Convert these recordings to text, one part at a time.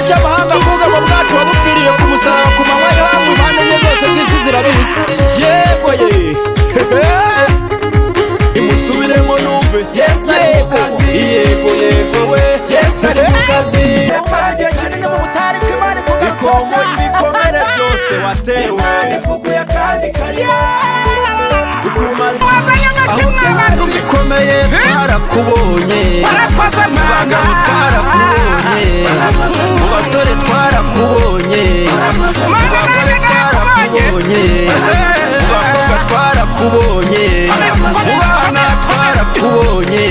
cy'amahanga kugabo bwacu wadupfiriye ku musaraba ku manywa y'ihangu impande enye zose z'isi zirabizi yego ye imusubiremo numve Yesu ari mu kazi yego yego we Yesu ari mu kazi yapagiye kinini mu butari bw'Imana ikongo ibikomere byose watewe ifukuye kandi kayima aho bikomeye twarakubonye mu bagabo twarakubonye mu basore twarakubonye mu bagore twarakubonye mu bakobwa twarakubonye mu bana twarakubonye.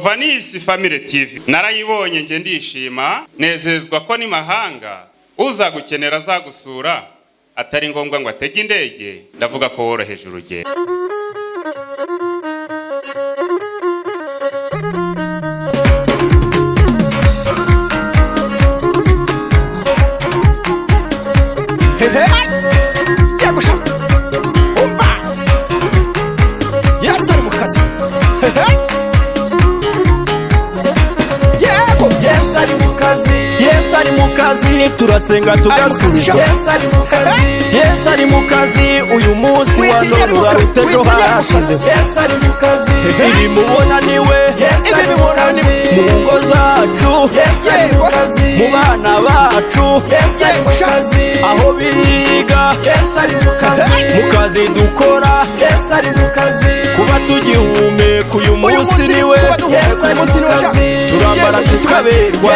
Vanisi Family TV narayibonye nge ndishima nezezwa ko ni mahanga uzagukenera azagusura atari ngombwa ngo atege indege ndavuga ko woroheje urugendo. Turasenga tugasubiza Yesu ari mu kazi uyu munsi wa none uraruta ejo hashize Yesu ari mu kazi ibi mubona niwe Yesu ari mu kazi mu ngo zacu Yesu ari mu kazi mu bana bacu Yesu ari mu kazi aho biga Yesu ari mu kazi mu kazi dukora Yesu ari mu kazi kuba tugihumeka uyu munsi niwe Yesu ari mu kazi turambara tukaberwa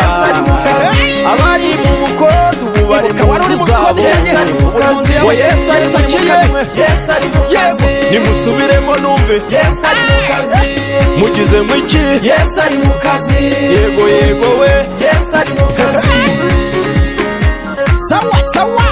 abari mu bukondo ubu bari mu nzu zabo Yesu ari mu kazi Yesu ari mu kiyewe Yesu ari mu kazi nimusubiremo numve Yesu ari mu kazi mugize mu iki Yesu ari mu kazi yego yego we Yesu ari mu kazi sawa sawa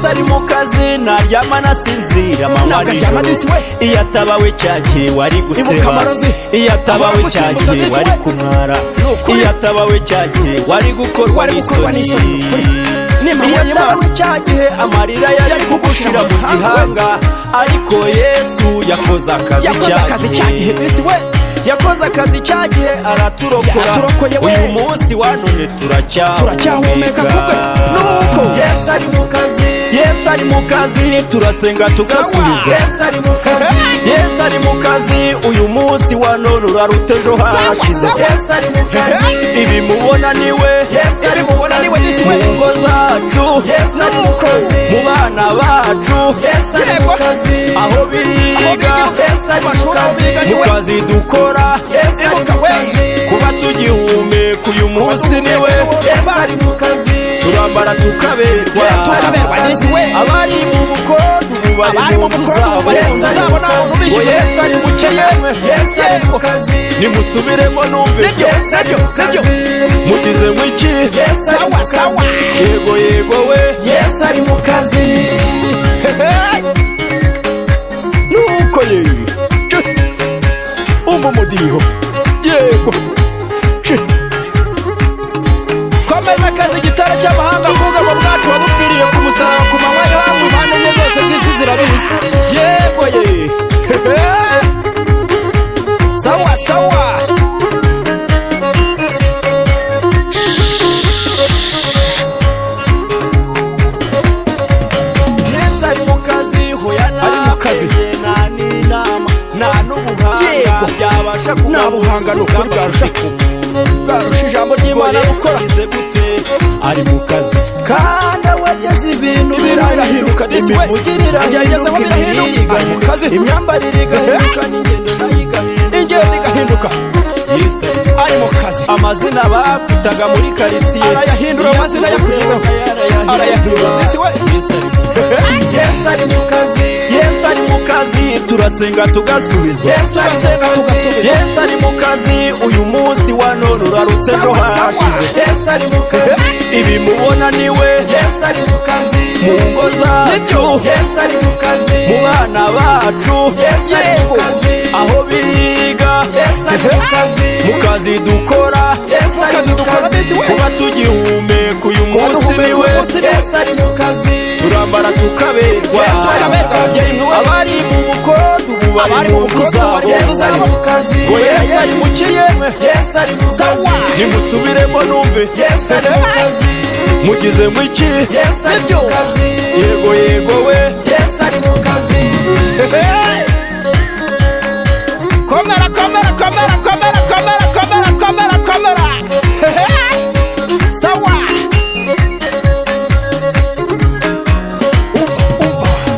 ari mu kazi naryama nasinzira manywa nijoro iyo atabawe cyagihe wari guseba iyo atabawe cyagihe wari kumwara iyo atabawe cyagihe wari gukorwa n'isoni iyo atabawe cyagihe amarira yari kugushira mu gihanga ariko Yesu yakoze akazi cyagihe yakoze akazi cyagihe araturokora uyu munsi wa none turacyahumeka kubwe nuko Yesu ari mu kazi Yesu ari mu kazi turasenga tugasubizwa Yesu ari mu kazi Yesu ari mu kazi uyu munsi wa none uraruta ejo hashize Yesu ari mu kazi ibi mubona niwe Yesu ari mu kazi mu ngo zacu Yesu ari mu kazi mu bana bacu Yesu ari mu kazi aho biga Yesu ari mu kazi mu kazi dukora Yesu ari mu kazi kuba tugihumeka uyu munsi niwe Yesu ari mu kazi turambara tukaberwa abari mu bukondo ubu bari mu nzu zabo Yesu ari mu kiyewe Yesu ari mu kazi nimusubiremo numve Yesu ari mu kazi mugize mu iki Yesu ari mu kazi yego yego we Yesu ari mu kazi nuko yewe umudiho yego komeza akazi igitare cy'amahanga kugabo bwacu wadupfiriye ku musaraba ku manywa y'ihangu impande enye zose z'isi zirabizi yego ye sawa sawa Yesu ari mu kazi hoya ari mu kazi nta n'inama nta n'ubuhanga byabasha kuba nta buhanga ni ukuri bwarusha ijambo ry'Imana gukora ari mu kazi kandi wageze ibintu birahinduka imimugirira agezeho birahinduka mu kazi imyambarire igahinduka n'ingendo igahinduka ari mu kazi amazina bakwitaga muri karitsiye arayahindura amazina yakugezeho arayahindura Yesu ari mu kazi Yesu ari mu kazi turasenga tugasubizwa Yesu ari mu kazi uyu munsi wa none uraruta ejo hashize Yesu ari mu kazi ibi mubona niwe Yesu ari mu kazi mu ngo zacu Yesu ari mu kazi mu bana bacu Yesu ari mu kazi aho biga Yesu ari mu kazi mu kazi dukora Yesu ari mu kazi tukaberwa abari mu bukondo ubu bari mu nzu zabo Yesu ari mu kazi ngo Yesu ari mu kiyemwe Yesu ari mu kazi nimusubiremo numve Yesu ari mu kazi mugize mu iki Yesu ari mu kazi yego yego we Yesu ari mu kazi komera komera komera komera komera komera komera komera sawa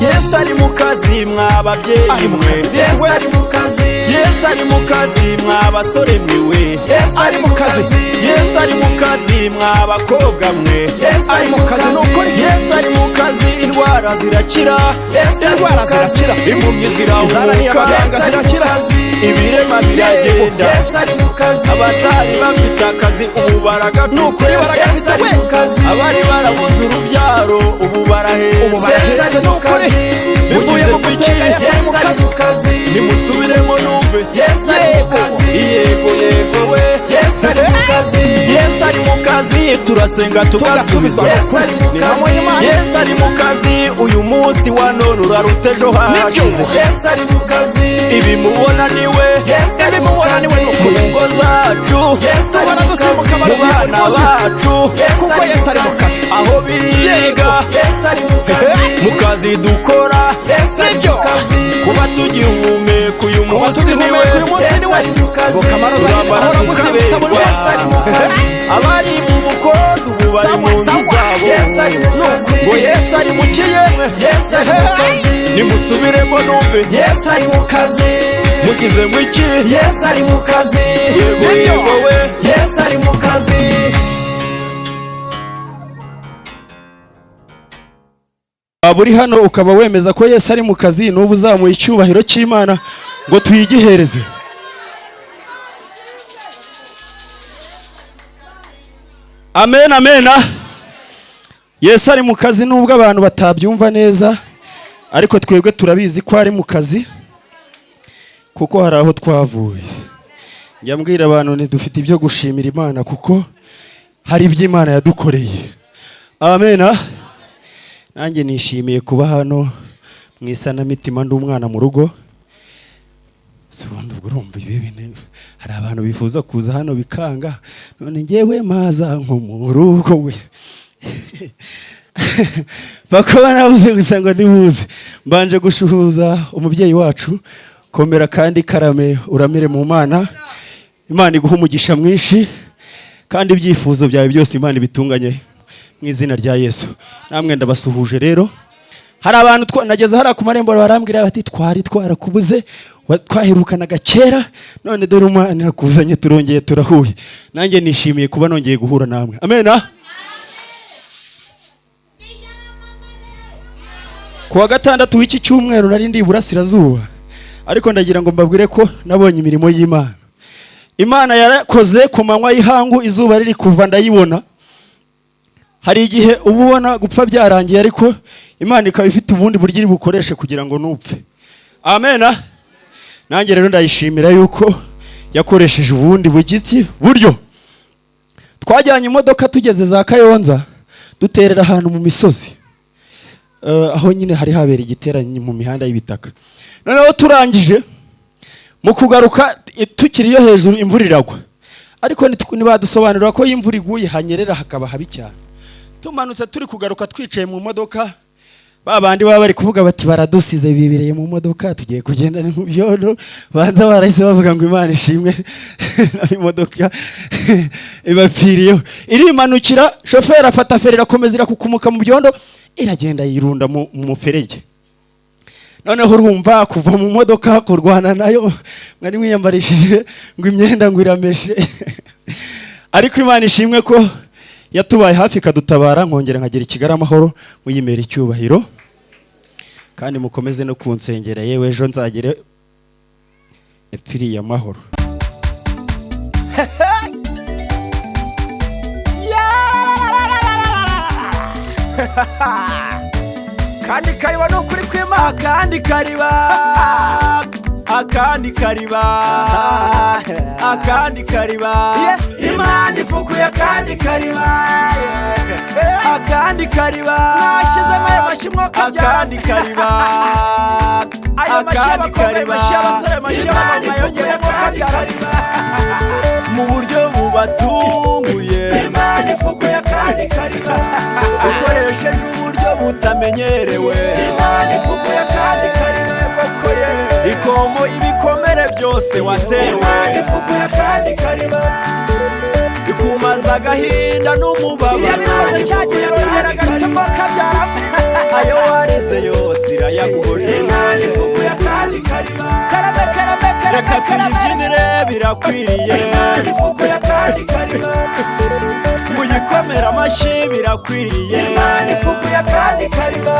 Yesu ari mu kazi mwababyeyi mwe Yesu ari mu kazi Yesu ari mu kazi mwabasore mwe Yesu ari mu kazi Yesu ari mu kazi mwabakobwa mwe Yesu ari mu kazi nukuri Yesu ari mu kazi indwara zirakira indwara zirakira impumyi zirahuka zirakira ibirema biragenda Yesu ari mu kazi abatari bafite akazi ubu baragafite nukuri baragafite we abari barabuze urubyaro ubu barahetse nukuri bivuye mu gukira Yesu ari mu kazi nimusubiremo numve Yesu ari mu kazi yego yego we Yesu ari mu kazi Yesu ari mu kazi turasenga tugasubizwa Yesu ari mu kazi Yesu ari mu kazi uyu munsi wa none uraruta ejo hashize Yesu ari mu kazi ibi mubona niwe Yesu ari mu kazi mu ngo zacu Yesu ari mu kazi mu bana bacu kuko Yesu ari mu kazi aho biga Yesu ari mu kazi mu kazi dukora Yesu ari mu kazi kuba tugihumeka uyu munsi niwe Yesu ari mu kazi turambara tukaberwa abari mu bukondo ubu bari mu nzu zabo Yesu ari mu kazi ngo Yesu ari mu kiyemwe Yesu ari mu kazi nimusubiremo numve Yesu ari mu kazi mugize mu iki Yesu ari mu kazi yego yego we Yesu ari mu kazi waba uri hano ukaba wemeza ko Yesu ari mu kazi n'ubu uzamuye icyubahiro cy'Imana ngo tuyigihereze amen amen Yesu ari mu kazi nubwo abantu batabyumva neza ariko twebwe turabizi ko ari mu kazi kuko hari aho twavuye njya mbwira abantu ntidufite ibyo gushimira Imana kuko hari ibyo Imana yadukoreye amen nanjye nishimiye kuba hano mu isanamitima ndi umwana mu rugo ubundi ubwo urumva ibi bintu hari abantu bifuza kuza hano bikanga none ngewe maza nko mu rugo we bakaba nabuze gusa ngo ndibuze mbanje gushuhuza umubyeyi wacu komera kandi karame uramire mu Mana Imana iguha umugisha mwinshi kandi ibyifuzo byawe byose Imana ibitunganye mu izina rya Yesu namwe ndabasuhuje rero hari abantu nageze hari ku marembo barambwira bati twarakubuze twaherukanaga kera none dore Imana irakuzanye turongeye turahuye nanjye nishimiye kuba nongeye guhura namwe amen kuwa gatandatu w'iki cyumweru nari ndi Iburasirazuba ariko ndagira ngo mbabwire ko nabonye imirimo y'Imana Imana yarakoze ku manywa y'ihangu izuba riri kuva ndayibona hari igihe uba ubona gupfa byarangiye ariko Imana ikaba ifite ubundi buryo iri bukoreshe kugira ngo nupfe amen nanjye rero ndayishimira yuko yakoresheje ubundi buryo twajyanye imodoka tugeze za Kayonza duterera ahantu mu misozi aho nyine hari habera igiterane mu mihanda y'ibitaka noneho turangije mu kugaruka tukiriyo hejuru imvura iragwa ariko ntibadusobanurira ko imvura iguye hanyerera hakaba habi cyane tumanutse turi kugaruka twicaye mu modoka babandi baba bari kuvuga bati baradusize bibireye mu modoka tugiye kugenda mu byondo banza barahise bavuga ngo Imana ishimwe imodoka ibapfiriyeho irimanukira shoferi afata feri irakomeza irakukumuka mu byondo iragenda yirunda mu muferege noneho urumva kuva mu modoka kurwana nayo mwari mwiyambarishije ngo imyenda ngo irameshe ariko Imana ishimwe ko yatubaye hafi kadutabara nkongera nkagera Kigali amahoro muyimera icyubahiro kandi mukomeze no kunsengera yewe ejo nzagere epfiriye amahoro kandi kariba no kuri kwima kandi kariba akandi kariba akandi kariba Imana ifukuye akandi kariba akandi kariba mwashyizemo ayo mashyi mwokabyara akandi kariba ayo mashyi akandi y'abakobwa ayo kariba mashyi y'abasore ayo mashyi y'abamama yongeyemo kabyara mu buryo bubatunguye Imana ifukuye akandi kariba ukoresheje uburyo butamenyerewe Imana ifukuye akandi kariba ikomo ibikomere byose watewe Imana ifukuye akandi kariba ikumaza agahinda n'umubabaro iyo bimaze cyagiye yongeragaritsemo kabyara ayo warize yose irayaguhoje Imana ifukuye akandi kariba karame karame reka karame tuyibyinire birakwiriye Imana ifukuye akandi kariba muyikomera amashyi birakwiriye Imana ifukuye akandi kariba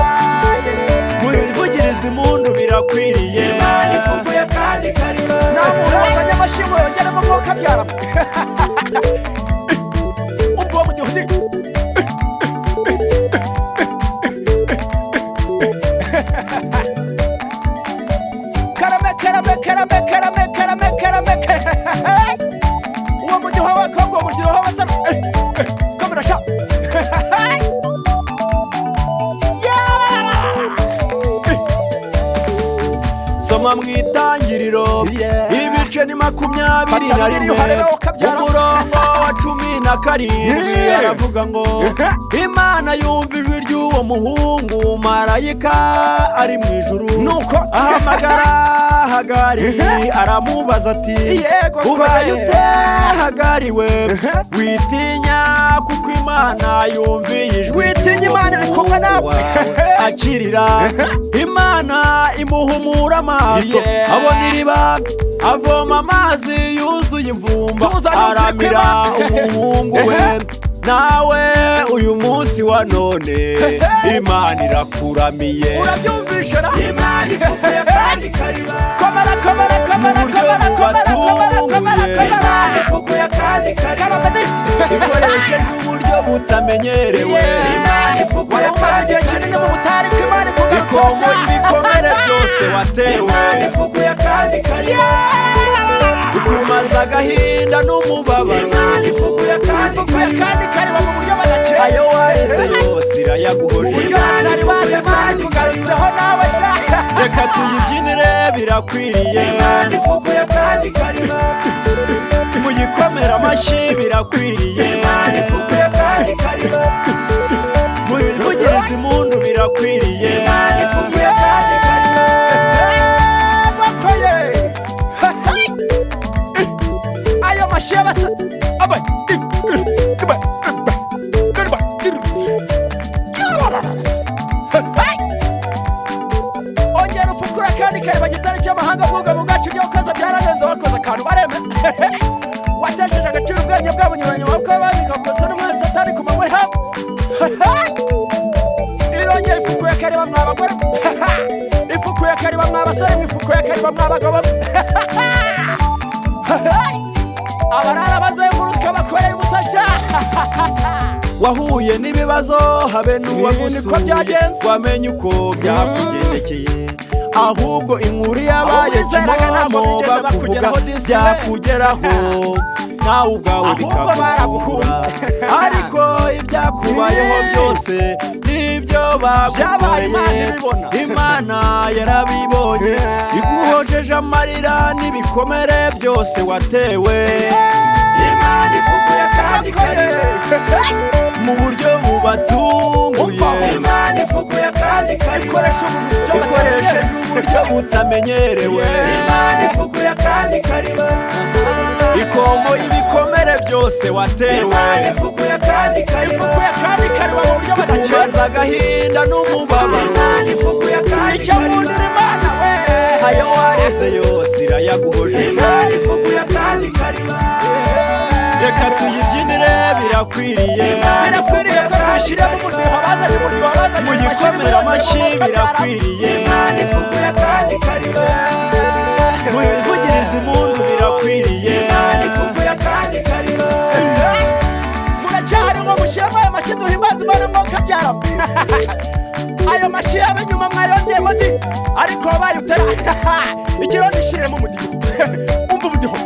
muyivugirize impundu birakwiriye Imana ifukuye akandi kariba nta muntu wazanye amashyi ngo yongeremo ngo kabyara umva uwo mu gihugu karame karame karame karame karame karame uwo mu gihugu w'abakobwa uwo mu gihugu w'abasore komera sha soma mu itangiriro ibice ni 21 ukabyara. umurongo wa 17 aravuga ngo Imana yumva ijwi ry'uwo muhungu marayika ari mu ijuru nuko ahamagara Hagari aramubaza ati Yego, ubaye kwe. ute Hagari we witinya kuko Imana yumviye ijwi Witinya Imana iri kumwe nawe. wawe. akirira Imana imuhumura amaso Yeah. abona iriba avoma amazi yuzuye imvumba Tuzanye aramira ukuri umuhungu we nawe uyu munsi wa none Imana irakuramiye urabyumvishe ra Imana ifukuye akandi kariba komera Mu buryo bubatunguye. Imana ifukuye akandi kariba ikoresheje uburyo butamenyerewe Imana ifukuye akandi igihe kinini mu butari bw'Imana ikomo ibikomere byose watewe Imana ifukuye akandi kariba ikumaza agahinda n'umubabaro Imana ifukuye akandi kariba mu buryo badakeye ayo warize yose irayaguhoje uburyo batari bazi Imana ikugarutseho nawe reka tuyibyinire birakwiriye Imana ifukuye akandi kariba muyikomera amashyi birakwiriye Imana ifukuye akandi kariba muyivugirize impundu birakwiriye Imana ifukuye akandi kariba bakoye ayo mashyi y'abasa ongera ufukura akandi kariba gitari cy'amahanga bwugamo bwacu byo koza byararenze wakoze akantu bareme watesheje agaciro ubwenge bwabo nyuranye maboko y'abandi kakosa n'umwese satani ku manywa habo irongera ifukuye akariba mwa bagore ifukuye akariba mwa basore ifukuye akariba mwa bagabo abarara bazengurutswe bakoreye umusasha wahuye n'ibibazo habe niko n'uwagusuye byagenze. wamenye uko byakugendekeye ahubwo inkuru yabaye wizeraga ntabwo kimomo bigeze bakuvuga bakugeraho disi we. byakugeraho nawe ubwawe Ahubwo bikakugora baragukunze. ariko ibyakubayeho byose nibyo Byabaye Imana bagukoreye ibibona. Imana yarabibonye iguhojeje amarira n'ibikomere byose watewe Imana ifukuye akandi kariba mu buryo bubatunguye Imana ifukuye akandi kariba ikoresheje uburyo butamenyerewe Imana ifukuye akandi kariba ikomo ibikomere byose watewe Imana ifukuye akandi kariba ifukuye akandi kariba mu buryo badakeye kumaza agahinda n'umubabaro Imana ifukuye akandi icyo nkundira Imana we ayo wareze yose irayaguhoje Imana ifukuye akandi kariba reka tuyibyinire birakwiriye birakwiriye ko dushyiramo umudiho bazanye umudiho bazanye muyikomera amashyi birakwiriye Imana ifukuye akandi kariba muyivugirize impundu birakwiriye Imana ifukuye akandi kariba muracyari ngo mushyiramo ayo mashyi duhimbaza Imana ngo kabyara ayo mashyi yabe nyuma mwayongeyemo di ariko wabaye utera ikirundi ishyiremo umudiho umva umudiho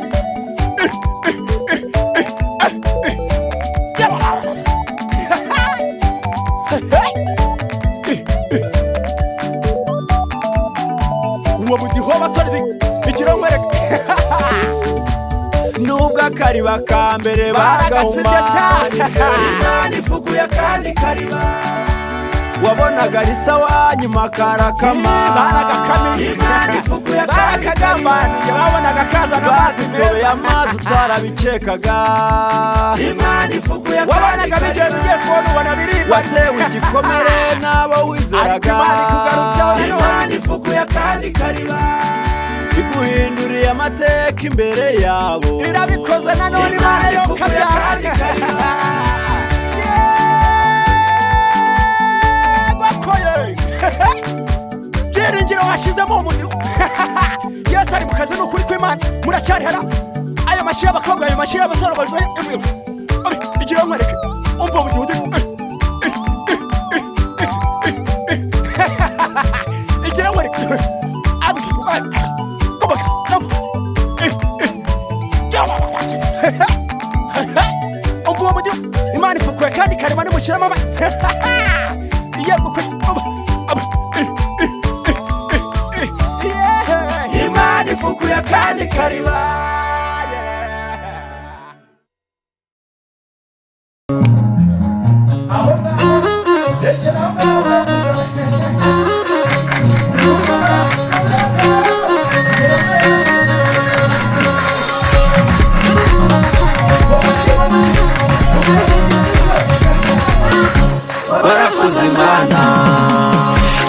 mbere baragatsibye cyane. Imana ifukuye kandi kariba wabonaga ari sawa nyuma karakama baragakamiye. Imana ifukuye kandi barakagambaniye babonaga kazana amazi imbere y'amazi utarabikekaga. Imana ifukuye wabonaga bigenda ugiye kubona ubona biriba watewe igikomere n'abo wizeraga. Imana ikugarutseho. Imana ifukuye kandi kariba iguhinduriye amateka imbere yabo. irabikoze nanone Imana yo kabyara. byiringiro washyizemo umuriro. Yesu ari mu kazi ni ukuri kw'Imana muracyarihera. Ayo mashyi y'abakobwa ayo mashyi y'abasore igira mwereke umva mu gihugu igira mwereke umva mu gihugu. Imana ifukuye kandi karema nimushyiramo yego Imana ifukuye kandi kariba. barakoze Imana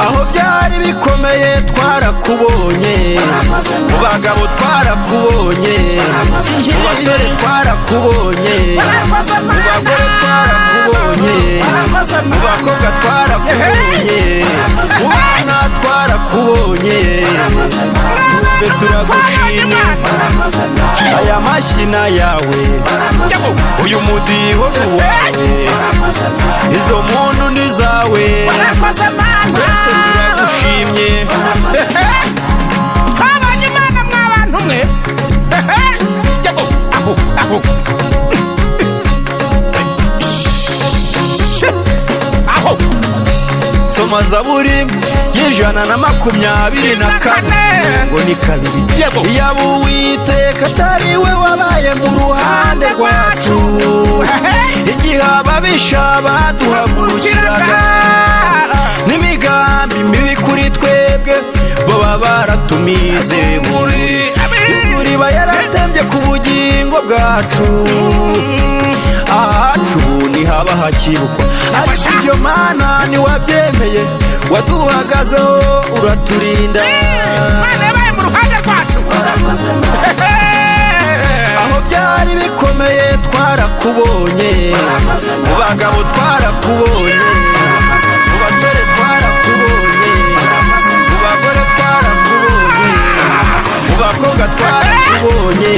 aho byari bikomeye twarakubonye, mu bagabo twarakubonye, mu basore twarakubonye, mu bagore twarakubonye, mu bakobwa twarakubonye, mu bana twarakubonye. Tube turagushimye aya mashyina yawe, uyu mudiho ni uwawe, izo muntu ni zawe, twese turagushimye. Twabanye Imana mw'abantu mwe. Soma Zaburi y'124 ngo ni kabiri. Iyaba Uwiteka atari we wabaye mu ruhande rwacu, igihe ababisha baduhagurukiraga n'imigambi mibi kuri twebwe, baba baratumize muri izuri iba yaratembye ku bugingo bwacu. ahacu ntihaba hakibukwa, ariko ibyo Mana ntiwabyemeye, waduhagazeho uraturinda. Imana yabaye mu ruhande rwacu. aho byari bikomeye twarakubonye, mu bagabo twarakubonye, mu basore twarakubonye, mu bagore twarakubonye, mu bakobwa twarakubonye,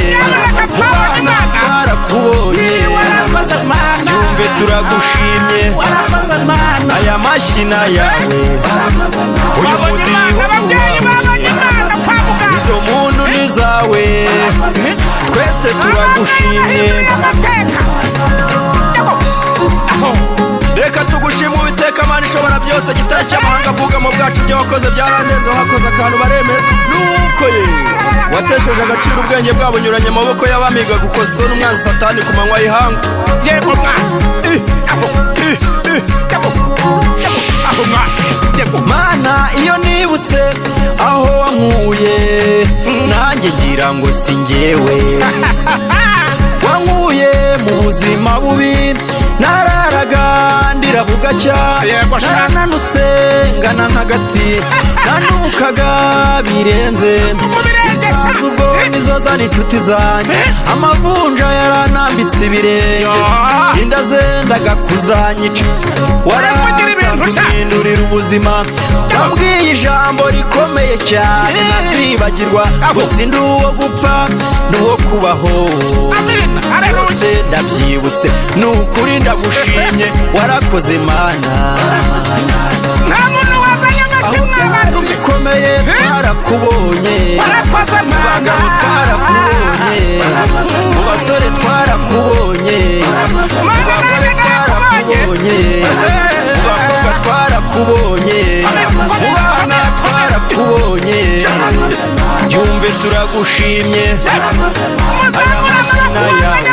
mu bana twarakubonye. Yumve turagushimye aya mashyina yawe, uyu mudiho izo muntu ni zawe, twese turagushimye. Reka tugushime Uwiteka Mana ishobora byose, gitare cy'amahanga bwugamo bwacu ibyo wakoze byarandenze, wakoze akantu baremera nuko ye watesheje agaciro ubwenge bwabo bunyuranye amaboko y'abamiga gukosora umwanzi Satani ku manywa y'ihangu. Mana iyo nibutse aho wankuye, nanjye ngira ngo si njyewe. wankuye mu buzima bubi, nararaga ndira bugacya, narananutse ngana nk'agati, nanukaga birenze. Isazi ubwo nizo zana inshuti zanjye, amavunja yaranambitse ibirenge, inda zendaga kuzanyica, waransanze uhindurira ubuzima, wambwiye ijambo rikomeye cyane ntazibagirwa, gusa ndi uwo gupfa n'uwo kubaho, byose ndabyibutse, ni ukuri ndagushimye, warakoze Mana. Nta muntu wazanye amashimwe abantu bikomeye twarakubonye, mu bagabo twarakubonye, mu basore twarakubonye, mu bagore twarakubonye, mu bakobwa twarakubonye, mu bana twarakubonye. Yumve turagushimye aya mashyina yawe,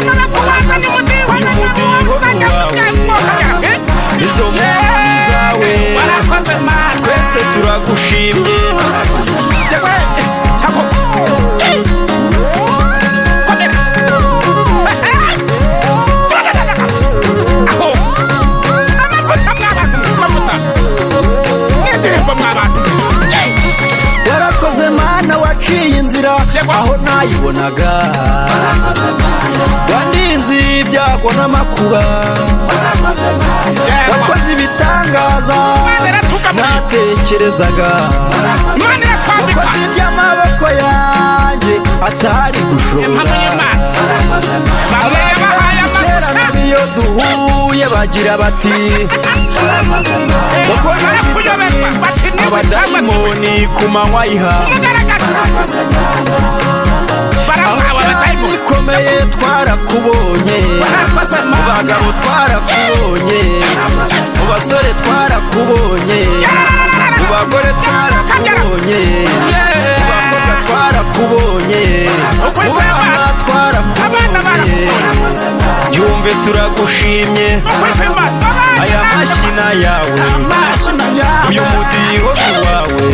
nayibonaga wandinze ibyago n'amakuba wakoze ibitangaza natekerezaga wakoze iby'amaboko yanjye atari gushobora abantu iyo duhuye bagira bati bakomeje isoni abadayimoni ku manywa y'ihangu abadayimoni ikomeye twarakubonye mu bagabo twarakubonye mu basore twarakubonye mu bagore twarakubonye mu bakobwa twarakubonye mu bana twarakubonye yumve turagushimye aya mashina yawe uyu mudiho wawe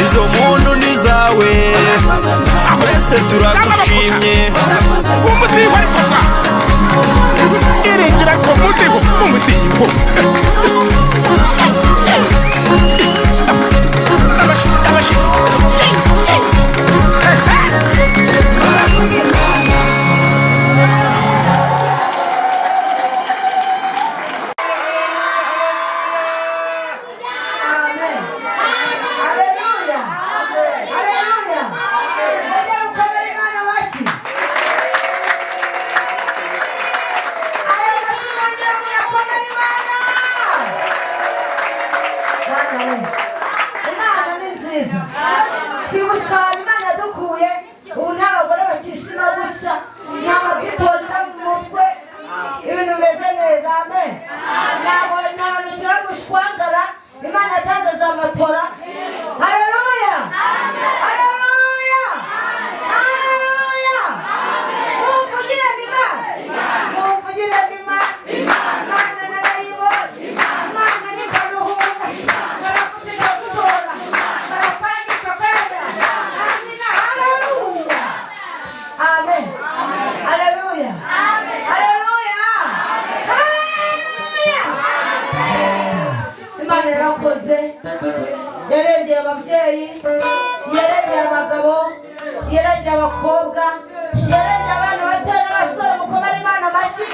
izo muntu ni zawe twese turagushimye umudiho ariko bwa iringira ko umudiho yarengeye ababyeyi, yarengeye abagabo, yarengeye abakobwa, yarengeye abana bato n'abasore. Mukomere Imana amashyi.